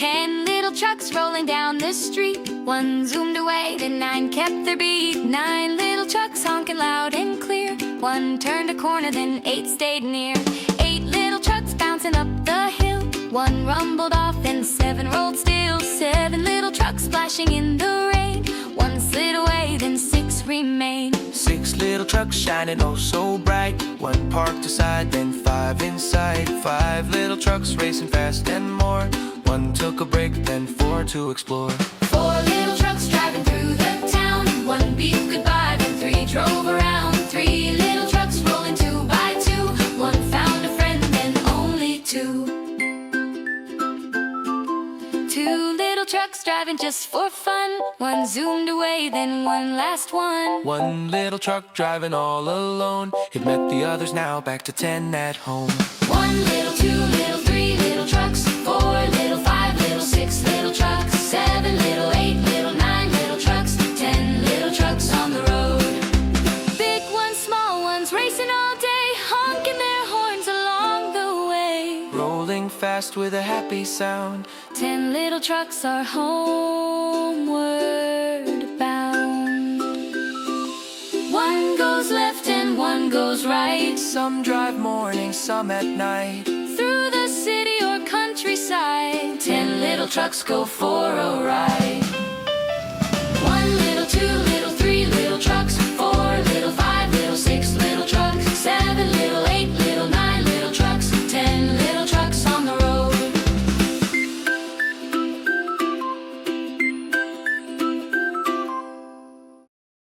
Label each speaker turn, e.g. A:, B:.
A: 10 little trucks rolling down the street. 1 zoomed away, then 9 kept their beat. 9 little trucks honking loud and clear. 1 turned a corner, then 8 stayed near. 8 little trucks bouncing up the hill. 1 rumbled off, then 7 rolled still. 7 little trucks splashing in the rain. 1 slid away, then 6 remained.
B: 6 little trucks shining oh so bright. 1 parked aside, then 5 inside. 5 little trucks racing fast and more. 1 took a break, then 4 to explore.
A: 4 little trucks driving through the town. 1 beeped goodbye, then 3 drove around. 3 little trucks rolling 2 by 2. 1 found a friend, then only 2. 2 little trucks driving just for fun. 1 zoomed away, then 1 last one.
B: 1 little truck driving all alone. It met the others now, back to 10 at home.
A: 1 little, 2 little, 3 little trucks. 4 little, 5 little, 6 little trucks. 7 little, 8 little, 9 little trucks. 10 little trucks on the road. Big ones, small ones, racing all day, honking their horns along the way.
B: Rolling fast with a happy sound.
A: 10 little trucks are homeward bound. 1 goes left and 1 goes right.
B: Some drive morning, some at night.
A: Through the city or countryside, 10 little trucks go for a ride. 1 little, 2 little,